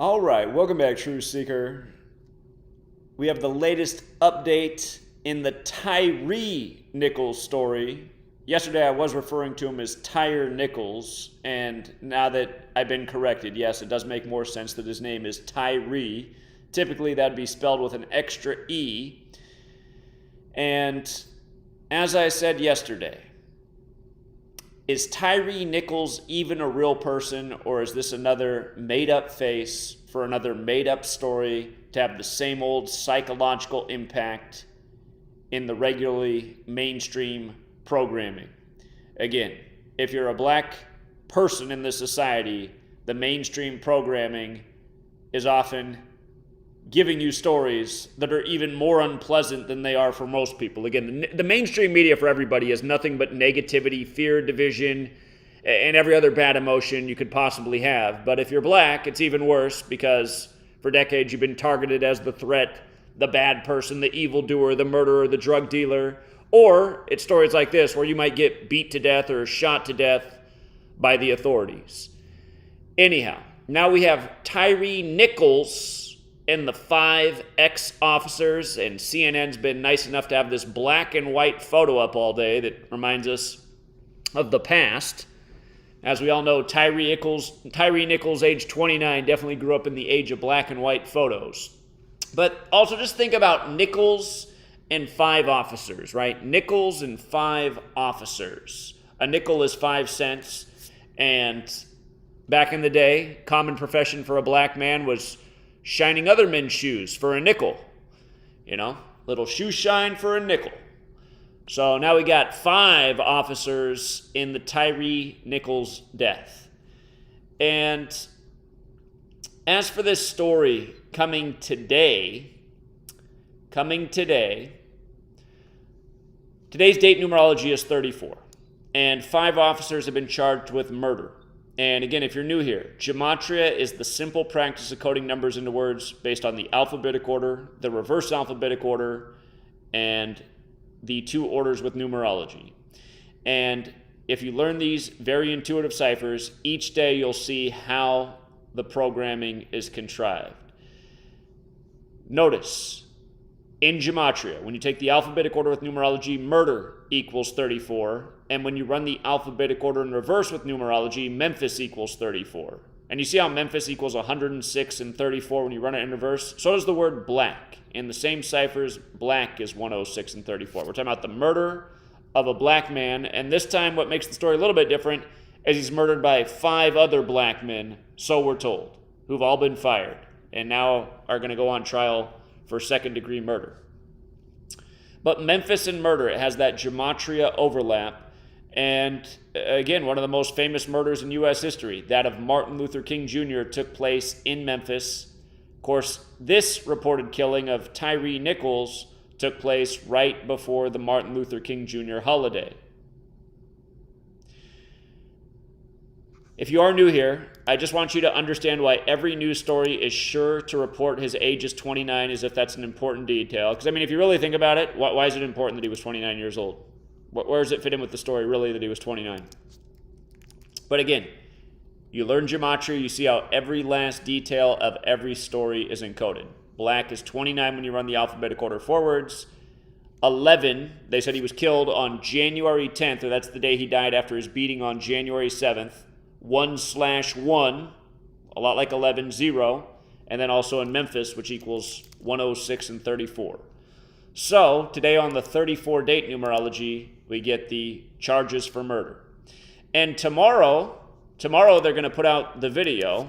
All right, welcome back, Truth Seeker. We have the latest update in the Tyre Nichols story. Yesterday I was referring to him as Tyre Nichols, and now that I've been corrected, yes, it does make more sense that his name is Tyre. Typically that'd be spelled with an extra E. And as I said yesterday, is Tyre Nichols even a real person, or is this another made-up face for another made-up story to have the same old psychological impact in the regularly mainstream programming? Again, if you're a black person in this society, the mainstream programming is often giving you stories that are even more unpleasant than they are for most people. Again, the mainstream media for everybody is nothing but negativity, fear, division, and every other bad emotion you could possibly have. But if you're black, it's even worse because for decades you've been targeted as the threat, the bad person, the evildoer, the murderer, the drug dealer. Or it's stories like this where you might get beat to death or shot to death by the authorities. Anyhow, now we have Tyre Nichols and the 5 ex-officers, and CNN's been nice enough to have this black and white photo up all day that reminds us of the past. As we all know, Tyre Nichols, age 29, definitely grew up in the age of black and white photos. But also just think about Nichols and 5 officers, right? Nichols and 5 officers. A nickel is 5 cents, and back in the day, common profession for a black man was shining other men's shoes for a nickel. You know, little shoe shine for a nickel. So now we got 5 officers in the Tyre Nichols death. And as for this story coming today, today's date numerology is 34. And 5 officers have been charged with murder. And again, if you're new here, Gematria is the simple practice of coding numbers into words based on the alphabetic order, the reverse alphabetic order, and the 2 orders with numerology. And if you learn these very intuitive ciphers, each day you'll see how the programming is contrived. Notice, in Gematria, when you take the alphabetic order with numerology, murder equals 34. And when you run the alphabetic order in reverse with numerology, Memphis equals 34. And you see how Memphis equals 106 and 34 when you run it in reverse? So does the word black. In the same ciphers, black is 106 and 34. We're talking about the murder of a black man. And this time what makes the story a little bit different is he's murdered by 5 other black men, so we're told, who've all been fired and now are going to go on trial for second-degree murder. But Memphis and murder, it has that Gematria overlap. And again, one of the most famous murders in U.S. history, that of Martin Luther King Jr., took place in Memphis. Of course, this reported killing of Tyre Nichols took place right before the Martin Luther King Jr. holiday. If you are new here, I just want you to understand why every news story is sure to report his age is 29 as if that's an important detail. Because, I mean, if you really think about it, why is it important that he was 29 years old? Where does it fit in with the story, really, that he was 29? But again, you learn Gematria, you see how every last detail of every story is encoded. Black is 29 when you run the alphabetic order forwards. 11, they said he was killed on January 10th, or that's the day he died after his beating on January 7th. 1/1, a lot like 11, 0, and then also in Memphis, which equals 106 and 34. So today on the 34 date numerology, we get the charges for murder. And tomorrow they're going to put out the video,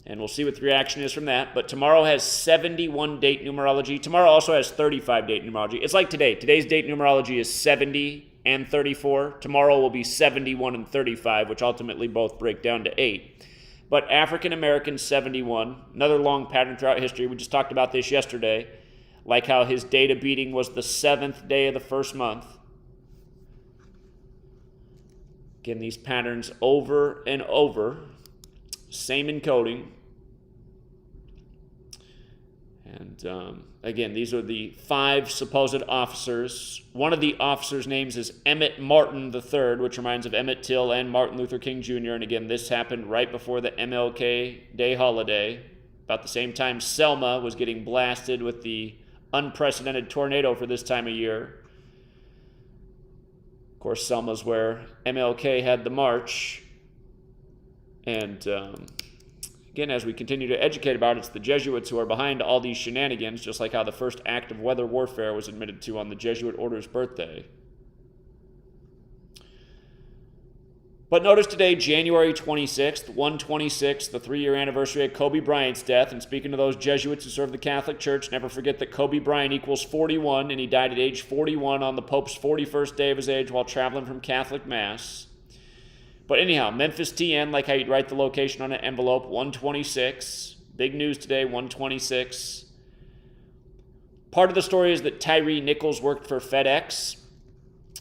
and we'll see what the reaction is from that. But tomorrow has 71 date numerology. Tomorrow also has 35 date numerology. It's like today. Today's date numerology is 70 and 34. Tomorrow will be 71 and 35, which ultimately both break down to 8. But African American 71, another long pattern throughout history. We just talked about this yesterday, like how his date of beating was the 7th day of the first month. Again, these patterns over and over, same encoding. And again, these are the 5 supposed officers. One of the officers' names is Emmett Martin III, which reminds of Emmett Till and Martin Luther King Jr. And again, this happened right before the MLK Day holiday. about the same time Selma was getting blasted with the unprecedented tornado for this time of year. Of course, Selma's where MLK had the march. And again, as we continue to educate about it, it's the Jesuits who are behind all these shenanigans, just like how the first act of weather warfare was admitted to on the Jesuit order's birthday. But notice today, January 26th, 126, the 3-year anniversary of Kobe Bryant's death. And speaking to those Jesuits who serve the Catholic Church, never forget that Kobe Bryant equals 41, and he died at age 41 on the Pope's 41st day of his age while traveling from Catholic Mass. But anyhow, Memphis TN, like how you'd write the location on an envelope, 126. Big news today, 126. Part of the story is that Tyre Nichols worked for FedEx.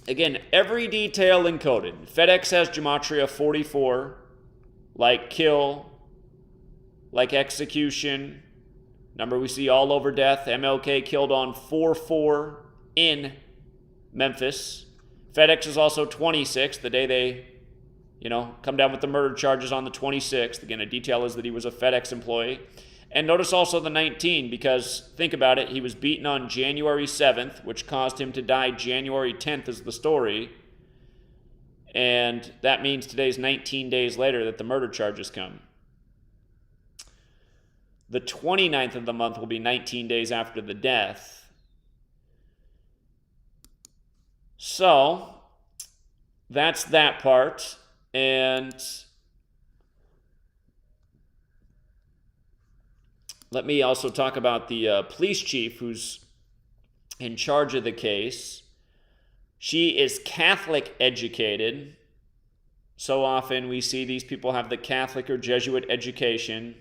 Again, every detail encoded. FedEx has Gematria 44, like kill, like execution. Number we see all over death. MLK killed on 4/4 in Memphis. FedEx is also 26, the day they, come down with the murder charges on the 26th. Again, a detail is that he was a FedEx employee. And notice also the 19, because think about it, he was beaten on January 7th, which caused him to die January 10th is the story. And that means today's 19 days later that the murder charges come. The 29th of the month will be 19 days after the death. So, that's that part. And let me also talk about the police chief who's in charge of the case. She is Catholic educated. So often we see these people have the Catholic or Jesuit education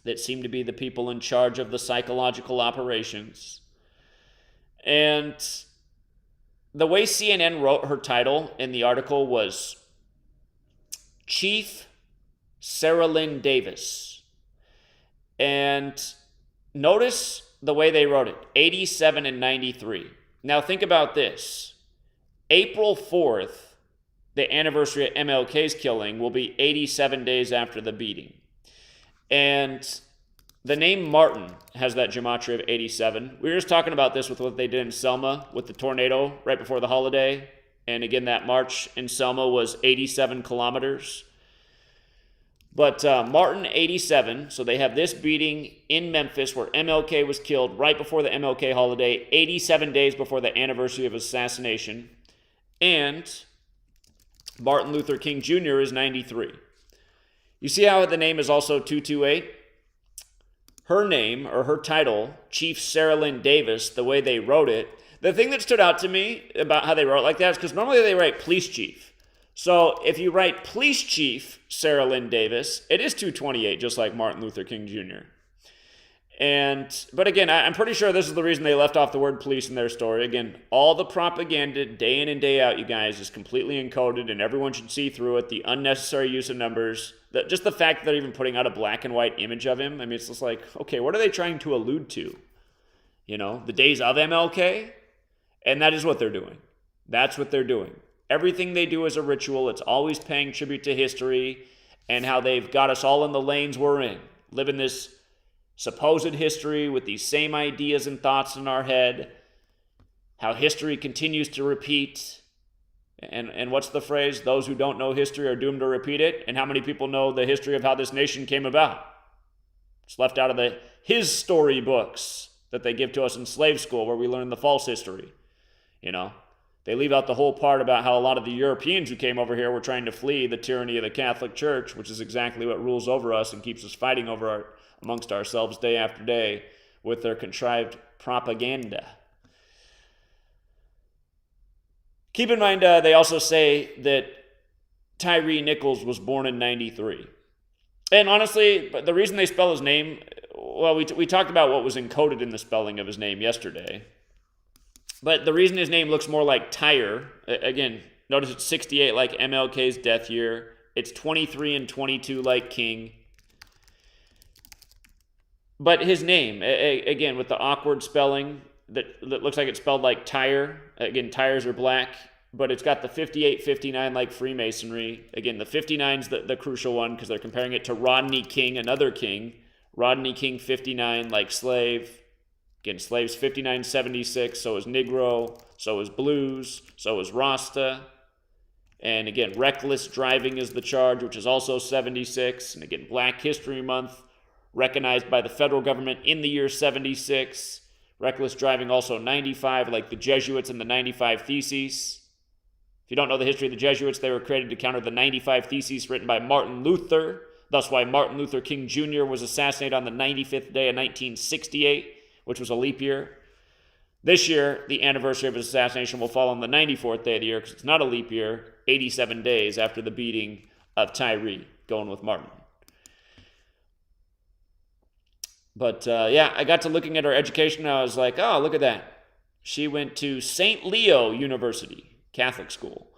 that seem to be the people in charge of the psychological operations. And the way CNN wrote her title in the article was Chief Sarah Lynn Davis. And notice the way they wrote it, 87 and 93. Now think about this. April 4th, the anniversary of MLK's killing, will be 87 days after the beating. And the name Martin has that gematria of 87. We were just talking about this with what they did in Selma with the tornado right before the holiday. And again, that march in Selma was 87 kilometers. But Martin, 87, so they have this beating in Memphis where MLK was killed right before the MLK holiday, 87 days before the anniversary of his assassination. And Martin Luther King Jr. is 93. You see how the name is also 228? Her name, or her title, Chief Sarah Lynn Davis, the way they wrote it, the thing that stood out to me about how they wrote it like that is because normally they write police chief. So if you write Police Chief Sarah Lynn Davis, it is 228, just like Martin Luther King Jr. But again, I'm pretty sure this is the reason they left off the word police in their story. Again, all the propaganda day in and day out, you guys, is completely encoded and everyone should see through it. The unnecessary use of numbers, just the fact that they're even putting out a black and white image of him. I mean, it's just like, okay, what are they trying to allude to? The days of MLK? And that is what they're doing. That's what they're doing. Everything they do is a ritual. It's always paying tribute to history and how they've got us all in the lanes we're in, living this supposed history with these same ideas and thoughts in our head, how history continues to repeat. And what's the phrase? Those who don't know history are doomed to repeat it. And how many people know the history of how this nation came about? It's left out of his story books that they give to us in slave school where we learn the false history, They leave out the whole part about how a lot of the Europeans who came over here were trying to flee the tyranny of the Catholic Church, which is exactly what rules over us and keeps us fighting amongst ourselves day after day with their contrived propaganda. Keep in mind, they also say that Tyre Nichols was born in 93. And honestly, the reason they spell his name, well, we talked about what was encoded in the spelling of his name yesterday. But the reason his name looks more like Tyre, again, notice it's 68 like MLK's death year. It's 23 and 22 like King. But his name, again, with the awkward spelling that looks like it's spelled like Tyre. Again, tires are black, but it's got the 58, 59 like Freemasonry. Again, the 59's the crucial one because they're comparing it to Rodney King, another king. Rodney King 59, like slave. Again, slaves 5976, so is Negro, so is Blues, so is Rasta. And again, reckless driving is the charge, which is also 76. And again, Black History Month, recognized by the federal government in the year 76. Reckless driving also 95, like the Jesuits and the 95 Theses. If you don't know the history of the Jesuits, they were created to counter the 95 Theses written by Martin Luther. Thus why Martin Luther King Jr. was assassinated on the 95th day of 1968, which was a leap year. This year, the anniversary of his assassination will fall on the 94th day of the year because it's not a leap year, 87 days after the beating of Tyre, going with Martin. But yeah, I got to looking at her education and I was like, oh, look at that. She went to St. Leo University, Catholic school.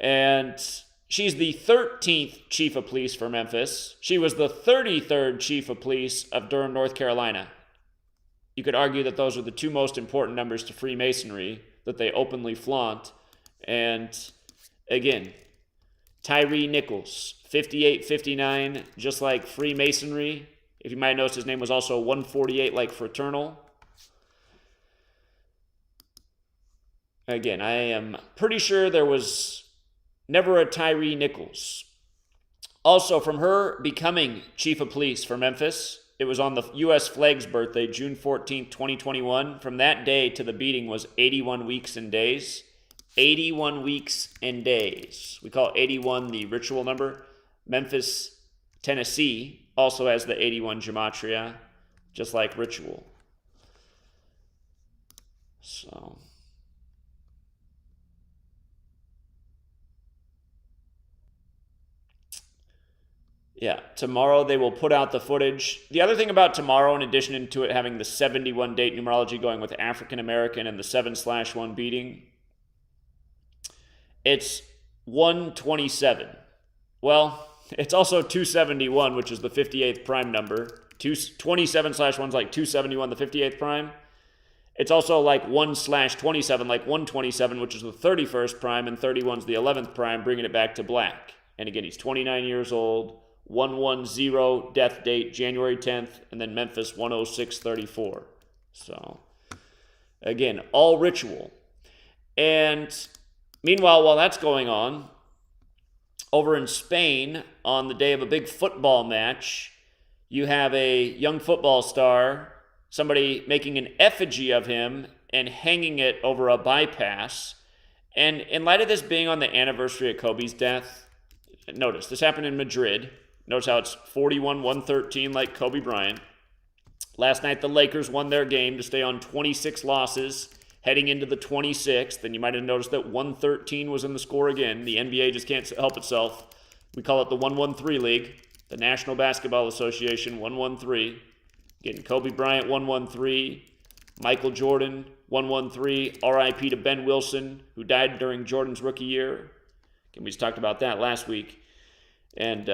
And she's the 13th chief of police for Memphis. She was the 33rd chief of police of Durham, North Carolina. You could argue that those are the two most important numbers to Freemasonry that they openly flaunt. And again, Tyre Nichols, 5859, just like Freemasonry. If you might have noticed, his name was also 148, like fraternal. Again, I am pretty sure there was never a Tyre Nichols. Also, from her becoming chief of police for Memphis, it was on the U.S. flag's birthday, June 14th, 2021. From that day to the beating was 81 weeks and days. 81 weeks and days. We call 81 the ritual number. Memphis, Tennessee also has the 81 Gematria, just like ritual. So yeah, tomorrow they will put out the footage. The other thing about tomorrow, in addition to it having the 71 date numerology going with African American and the 7/1 beating, it's 127. Well, it's also 271, which is the 58th prime number. 27/1 is like 271, the 58th prime. It's also like 1/27, like 127, which is the 31st prime, and 31 is the 11th prime, bringing it back to black. And again, he's 29 years old. 110 death date, January 10th, and then Memphis 10634. So, again, all ritual. And meanwhile, while that's going on, over in Spain, on the day of a big football match, you have a young football star, somebody making an effigy of him and hanging it over a bypass. And in light of this being on the anniversary of Kobe's death, notice, this happened in Madrid. Notice how it's 41-113 like Kobe Bryant. Last night, the Lakers won their game to stay on 26 losses, heading into the 26th. And you might have noticed that 113 was in the score again. The NBA just can't help itself. We call it the 113 League, the National Basketball Association 113. Getting Kobe Bryant 113, Michael Jordan 113, RIP to Ben Wilson, who died during Jordan's rookie year. Again, we just talked about that last week. And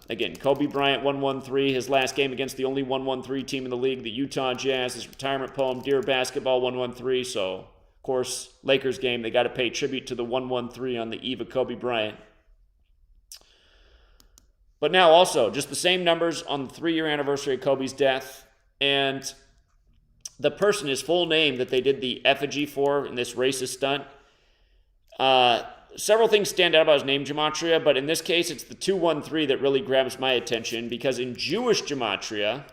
again, Kobe Bryant 113, his last game against the only 113 team in the league, the Utah Jazz, his retirement poem, Dear Basketball 113. So, of course, Lakers game, they got to pay tribute to the 113 on the eve of Kobe Bryant. But now also, just the same numbers on the 3-year anniversary of Kobe's death. And the person, his full name that they did the effigy for in this racist stunt, several things stand out about his name, Gematria, but in this case, it's the 213 that really grabs my attention, because in Jewish Gematria,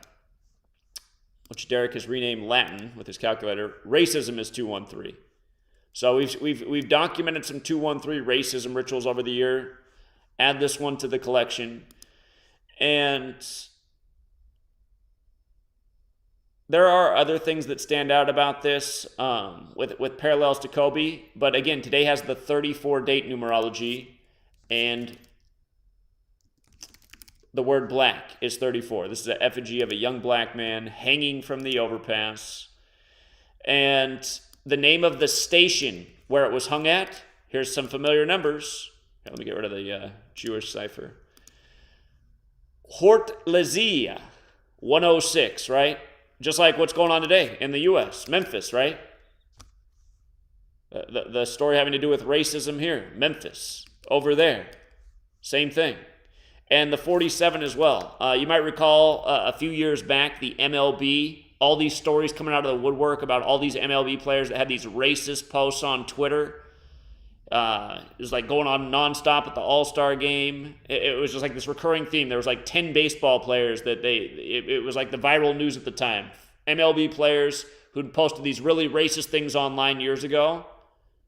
which Derek has renamed Latin with his calculator, racism is 213. So we've documented some 213 racism rituals over the year. Add this one to the collection. And there are other things that stand out about this with parallels to Kobe. But again, today has the 34 date numerology, and the word black is 34. This is an effigy of a young black man hanging from the overpass. And the name of the station where it was hung at, here's some familiar numbers. Let me get rid of the Jewish cipher. Hortlezia 106, right? Just like what's going on today in the U.S., Memphis, right? The story having to do with racism here, Memphis, over there, same thing. and the 47 as well. You might recall a few years back, the MLB, all these stories coming out of the woodwork about all these MLB players that had these racist posts on Twitter. It was like going on nonstop at the All-Star game. It was just like this recurring theme. There was like 10 baseball players that it was like the viral news at the time. MLB players who'd posted these really racist things online years ago.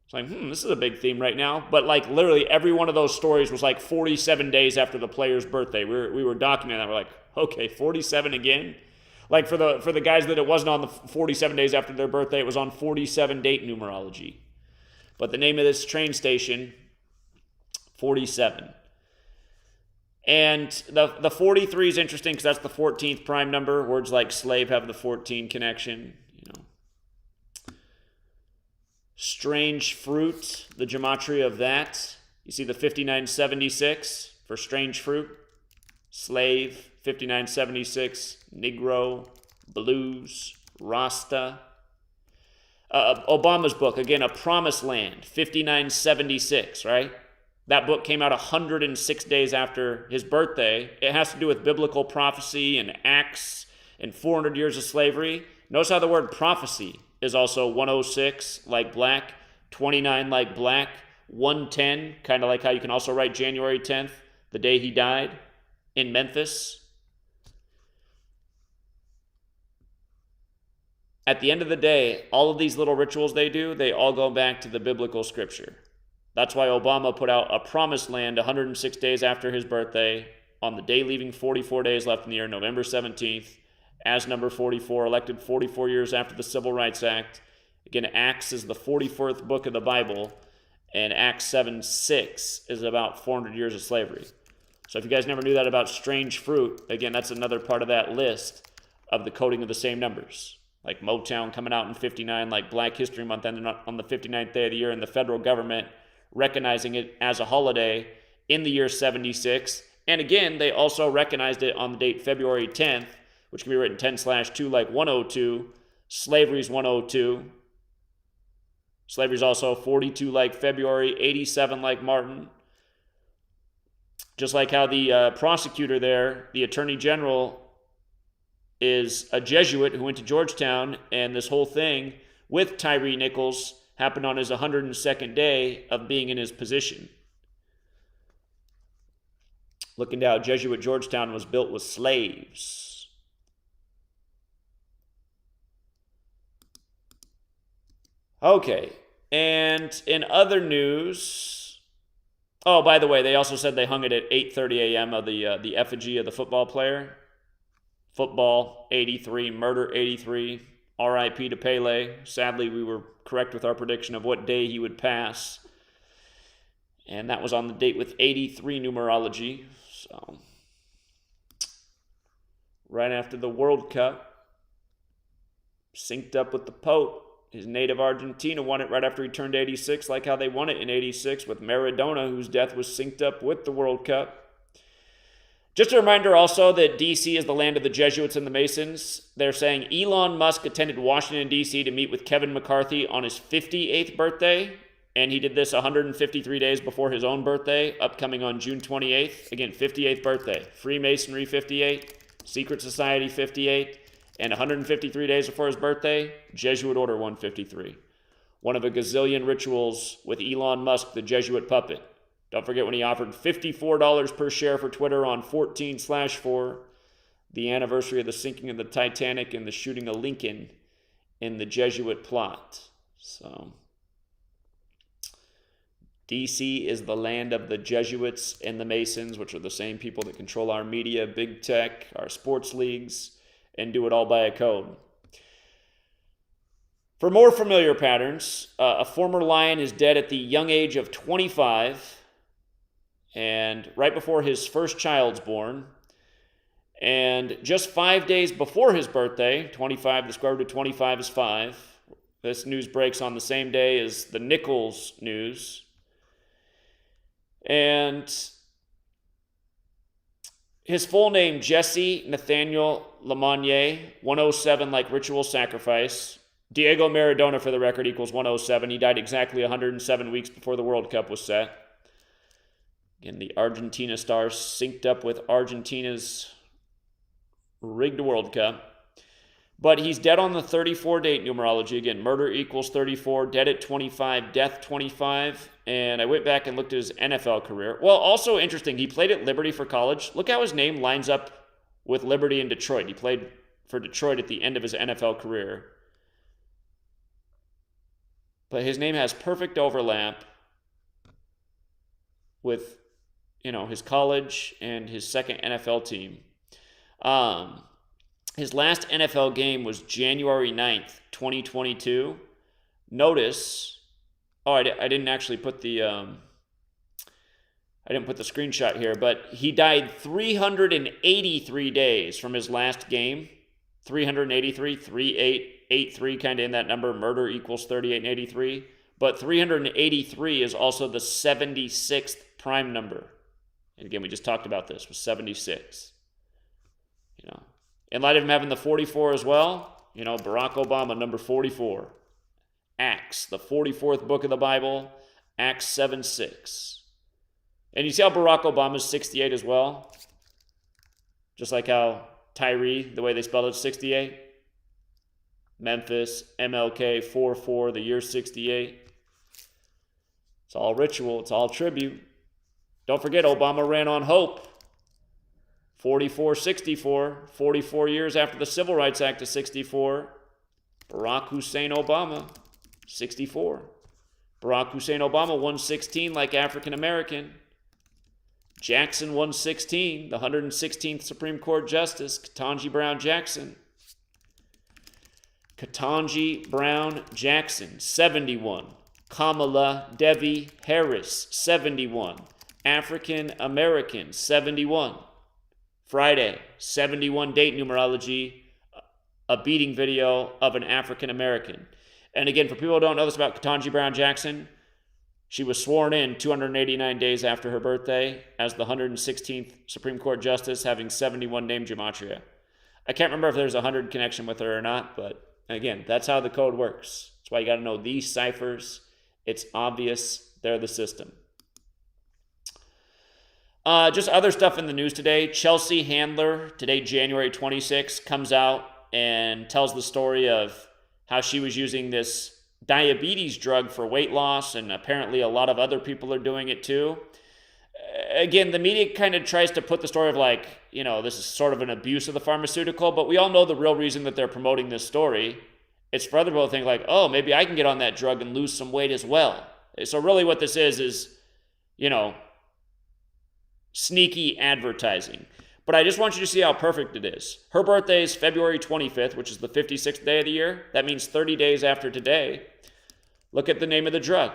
It's like, this is a big theme right now. But like literally every one of those stories was like 47 days after the player's birthday. We were documenting that. We're like, okay, 47 again? Like for the guys that it wasn't on the 47 days after their birthday, it was on 47 date numerology. But the name of this train station, 47. And the 43 is interesting because that's the 14th prime number. Words like slave have the 14 connection. Strange fruit, the gematria of that. You see the 5976 for strange fruit. Slave, 5976. Negro, blues, Rasta. Obama's book, again, A Promised Land, 5976, right? That book came out 106 days after his birthday. It has to do with biblical prophecy and Acts and 400 years of slavery. Notice how the word prophecy is also 106 like black, 29 like black, 110, kind of like how you can also write January 10th, the day he died in Memphis. At the end of the day, all of these little rituals they do, they all go back to the biblical scripture. That's why Obama put out A Promised Land 106 days after his birthday, on the day leaving 44 days left in the year, November 17th, as number 44, elected 44 years after the Civil Rights Act. Again, Acts is the 44th book of the Bible, and Acts 7:6 is about 400 years of slavery. So if you guys never knew that about strange fruit, again, that's another part of that list of the coding of the same numbers. Like Motown coming out in 59, like Black History Month ending on the 59th day of the year, and the federal government recognizing it as a holiday in the year 76. And again, they also recognized it on the date February 10th, which can be written 10/2 like 102. Slavery's 102. Slavery's also 42 like February, 87 like Martin. Just like how the prosecutor there, the attorney general, is a Jesuit who went to Georgetown, and this whole thing with Tyre Nichols happened on his 102nd day of being in his position. Looking down, Jesuit Georgetown was built with slaves. Okay, and in other news, oh, by the way, they also said they hung it at 8:30 a.m. of the effigy of the football player. Football, 83, murder, 83, RIP to Pele. Sadly, we were correct with our prediction of what day he would pass. And that was on the date with 83 numerology. So, right after the World Cup, synced up with the Pope. His native Argentina won it right after he turned 86, like how they won it in 86 with Maradona, whose death was synced up with the World Cup. Just a reminder also that D.C. is the land of the Jesuits and the Masons. They're saying Elon Musk attended Washington, D.C. to meet with Kevin McCarthy on his 58th birthday, and he did this 153 days before his own birthday, upcoming on June 28th. Again, 58th birthday. Freemasonry 58, Secret Society 58, and 153 days before his birthday, Jesuit Order 153. One of a gazillion rituals with Elon Musk, the Jesuit puppet. Don't forget when he offered $54 per share for Twitter on 14/4, the anniversary of the sinking of the Titanic and the shooting of Lincoln in the Jesuit plot. So, DC is the land of the Jesuits and the Masons, which are the same people that control our media, big tech, our sports leagues, and do it all by a code. For more familiar patterns, a former lion is dead at the young age of 25, and right before his first child's born. And just 5 days before his birthday, 25, the square root of 25 is 5. This news breaks on the same day as the Nichols news. And his full name, Jesse Nathaniel Lemonnier, 107 like ritual sacrifice. Diego Maradona, for the record, equals 107. He died exactly 107 weeks before the World Cup was set. And the Argentina star synced up with Argentina's rigged World Cup. But he's dead on the 34 date numerology. Again, murder equals 34, dead at 25, death 25. And I went back and looked at his NFL career. Well, also interesting, he played at Liberty for college. Look how his name lines up with Liberty in Detroit. He played for Detroit at the end of his NFL career. But his name has perfect overlap with, his college and his second NFL team. His last NFL game was January 9th, 2022. Notice, I didn't actually put the, I didn't put the screenshot here, but he died 383 days from his last game. 383, 3883, kind of in that number. Murder equals 38 and 83. But 383 is also the 76th prime number. And again, we just talked about this, was 76. In light of him having the 44 as well, Barack Obama, number 44. Acts, the 44th book of the Bible, Acts 7:6. And you see how Barack Obama's 68 as well? Just like how Tyre, the way they spelled it, 68. Memphis, MLK, 4-4, the year 68. It's all ritual. It's all tribute. Don't forget, Obama ran on hope. 44-64, 44 years after the Civil Rights Act of 64. Barack Hussein Obama, 64. Barack Hussein Obama, 116, like African American. Jackson, 116, the 116th Supreme Court Justice, Ketanji Brown Jackson. Ketanji Brown Jackson, 71. Kamala Devi Harris, 71. African American, 71. Friday, 71 date numerology, a beating video of an African American. And again, for people who don't know this about Ketanji Brown Jackson, she was sworn in 289 days after her birthday as the 116th Supreme Court Justice, having 71 named Gematria. I can't remember if there's a 100 connection with her or not, but again, that's how the code works. That's why you got to know these ciphers. It's obvious they're the system. Just other stuff in the news today. Chelsea Handler, today, January 26th, comes out and tells the story of how she was using this diabetes drug for weight loss, and apparently a lot of other people are doing it too. Again, the media kind of tries to put the story of this is sort of an abuse of the pharmaceutical, but we all know the real reason that they're promoting this story. It's for other people to think maybe I can get on that drug and lose some weight as well. So really what this is, sneaky advertising. But I just want you to see how perfect it is. Her birthday is February 25th, which is the 56th day of the year. That means 30 days after today. Look at the name of the drug.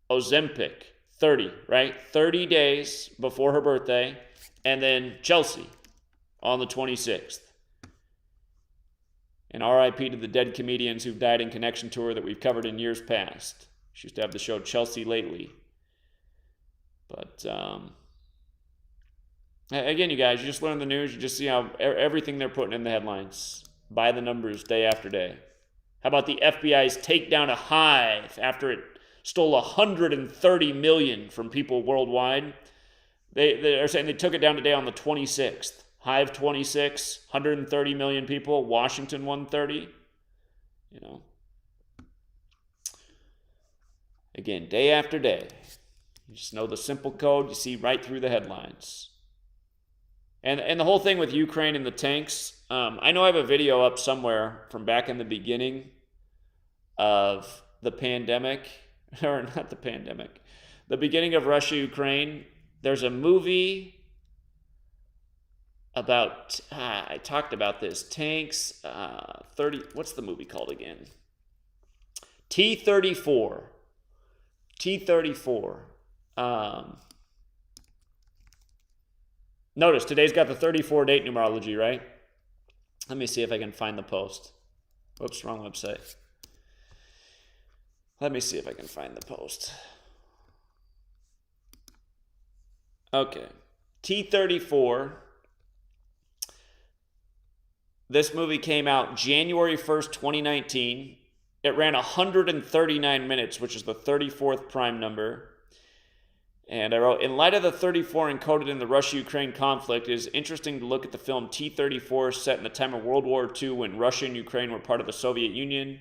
Ozempic. 30, right? 30 days before her birthday. And then Chelsea on the 26th. And RIP to the dead comedians who've died in connection to her that we've covered in years past. She used to have the show Chelsea Lately. But, again, you guys, you just learn the news. You just see how everything they're putting in the headlines. By the numbers, day after day. How about the FBI's takedown of Hive after it stole 130 million from people worldwide? They're saying they took it down today on the 26th. Hive 26, 130 million people. Washington 130. Again, day after day. You just know the simple code. You see right through the headlines. And the whole thing with Ukraine and the tanks, I know I have a video up somewhere from back in the beginning of the pandemic, or not the pandemic, the beginning of Russia-Ukraine. There's a movie about, I talked about this, tanks, what's the movie called again? T-34. Notice, today's got the 34 date numerology, right? Let me see if I can find the post. Whoops, wrong website. Let me see if I can find the post. Okay. T-34. This movie came out January 1st, 2019. It ran 139 minutes, which is the 34th prime number. And I wrote, in light of the 34 encoded in the Russia-Ukraine conflict, it is interesting to look at the film T-34 set in the time of World War II when Russia and Ukraine were part of the Soviet Union.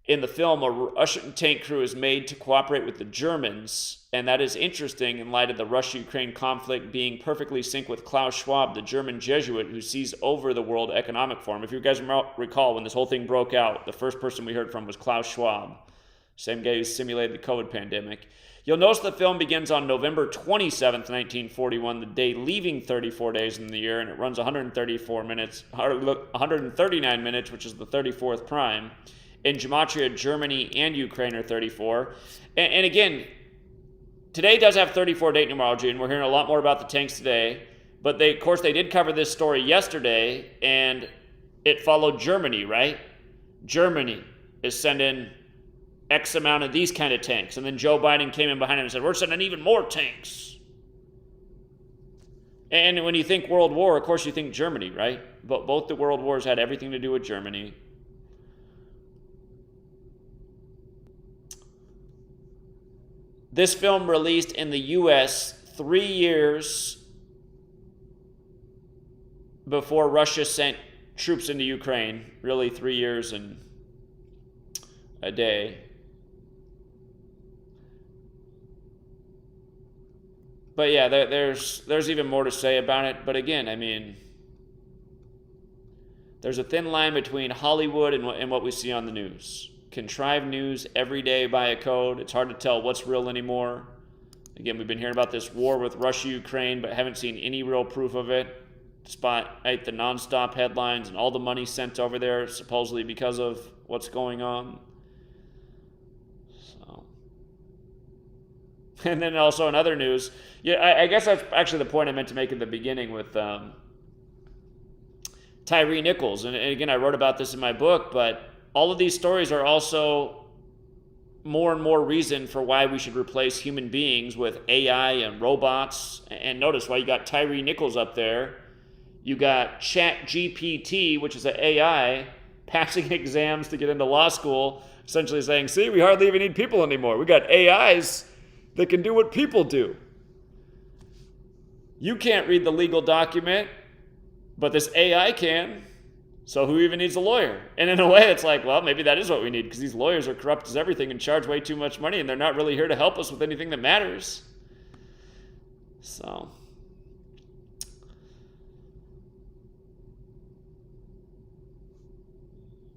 In the film, a Russian tank crew is made to cooperate with the Germans, and that is interesting in light of the Russia-Ukraine conflict being perfectly synced with Klaus Schwab, the German Jesuit who sees over the World Economic Forum. If you guys recall, when this whole thing broke out, the first person we heard from was Klaus Schwab, same guy who simulated the COVID pandemic. You'll notice the film begins on November 27th, 1941, the day leaving 34 days in the year, and it runs 139 minutes, which is the 34th prime. In Gematria, Germany and Ukraine are 34. And again, today does have 34 date numerology, and we're hearing a lot more about the tanks today. But of course, they did cover this story yesterday, and it followed Germany, right? Germany is sending X amount of these kind of tanks. And then Joe Biden came in behind him and said, we're sending even more tanks. And when you think World War, of course you think Germany, right? But both the world wars had everything to do with Germany. This film released in the U.S. 3 years before Russia sent troops into Ukraine. Really 3 years and a day. But yeah, there's even more to say about it. But again, I mean, there's a thin line between Hollywood and what we see on the news. Contrived news every day by a code. It's hard to tell what's real anymore. Again, we've been hearing about this war with Russia-Ukraine, but haven't seen any real proof of it, despite the nonstop headlines and all the money sent over there, supposedly because of what's going on. So, and then also in other news, yeah, I guess that's actually the point I meant to make in the beginning with Tyre Nichols. And again, I wrote about this in my book, but all of these stories are also more and more reason for why we should replace human beings with AI and robots. And notice why you got Tyre Nichols up there. You got ChatGPT, which is an AI, passing exams to get into law school, essentially saying, see, we hardly even need people anymore. We got AIs that can do what people do. You can't read the legal document, but this AI can. So who even needs a lawyer? And in a way, it's like, well, maybe that is what we need, because these lawyers are corrupt as everything and charge way too much money, and they're not really here to help us with anything that matters. So,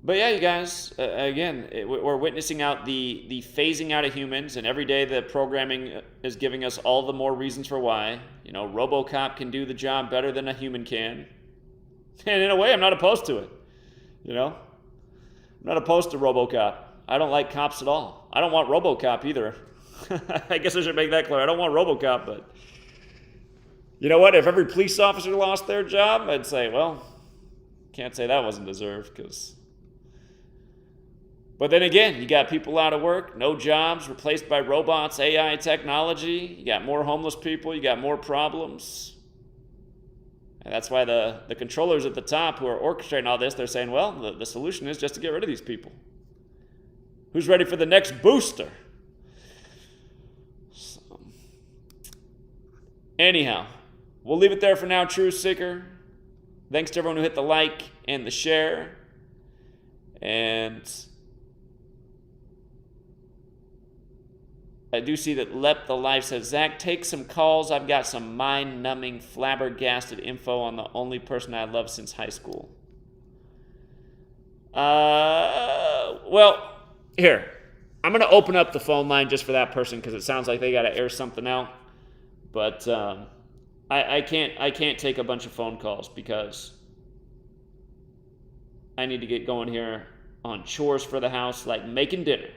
but yeah, you guys, again, we're witnessing out the phasing out of humans, and every day the programming is giving us all the more reasons for why. You know, RoboCop can do the job better than a human can. And in a way, I'm not opposed to it. You know? I'm not opposed to RoboCop. I don't like cops at all. I don't want RoboCop either. I guess I should make that clear. I don't want RoboCop, but you know what? If every police officer lost their job, I'd say, well, can't say that wasn't deserved, because... But then again, you got people out of work, no jobs, replaced by robots, AI technology. You got more homeless people. You got more problems. And that's why the controllers at the top who are orchestrating all this, they're saying, well, the solution is just to get rid of these people. Who's ready for the next booster? So, anyhow, we'll leave it there for now, Truth Seeker. Thanks to everyone who hit the like and the share. And I do see that Lep the Life says, Zach, take some calls. I've got some mind-numbing, flabbergasted info on the only person I love since high school. Well, here. I'm going to open up the phone line just for that person because it sounds like they got to air something out. But I can't take a bunch of phone calls because I need to get going here on chores for the house, like making dinner.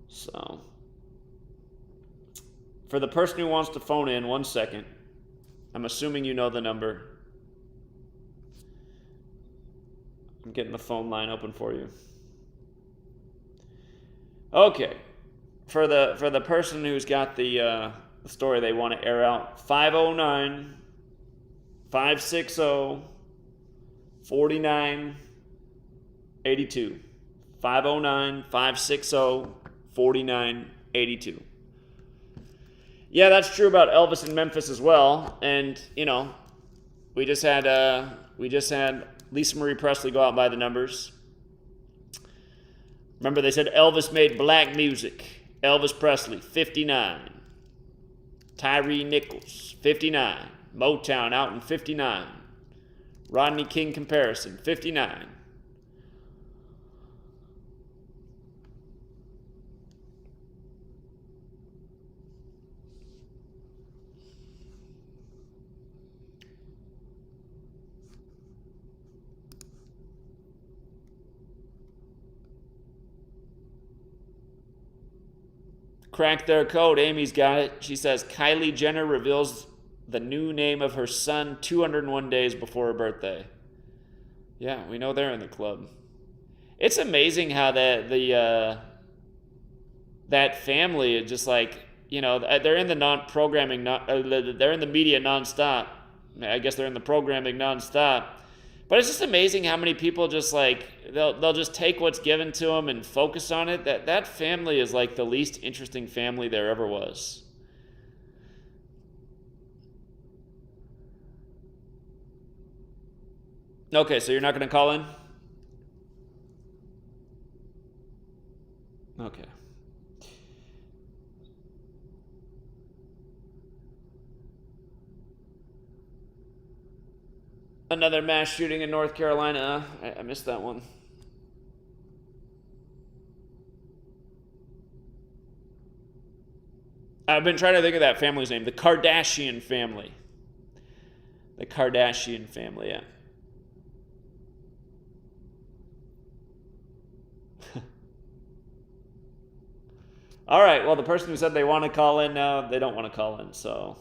So... For the person who wants to phone in, 1 second. I'm assuming you know the number. I'm getting the phone line open for you. Okay. For the person who's got the story they want to air out, 509 560 4982. 509 560 4982. Yeah, that's true about Elvis in Memphis as well. And, you know, we just had Lisa Marie Presley go out and buy the numbers. Remember, they said Elvis made black music. Elvis Presley, 59. Tyre Nichols, 59. Motown out in 59. Rodney King comparison, 59. Crack their code. Amy's got it. She says Kylie Jenner reveals the new name of her son 201 days before her birthday. Yeah, we know they're in the club. It's amazing how that family is just like, you know, they're in the they're in the media nonstop. I guess they're in the programming nonstop. But it's just amazing how many people just like, they'll just take what's given to them and focus on it. That family is like the least interesting family there ever was. Okay, so you're not going to call in? Okay. Another mass shooting in North Carolina. I missed that one. I've been trying to think of that family's name. The Kardashian family. The Kardashian family, yeah. All right, well, the person who said they want to call in now, they don't want to call in, so,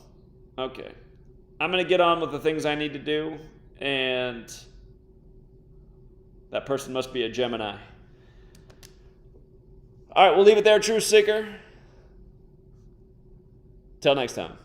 okay. I'm going to get on with the things I need to do, and that person must be a Gemini. All right, we'll leave it there, Truth Seeker. Till next time.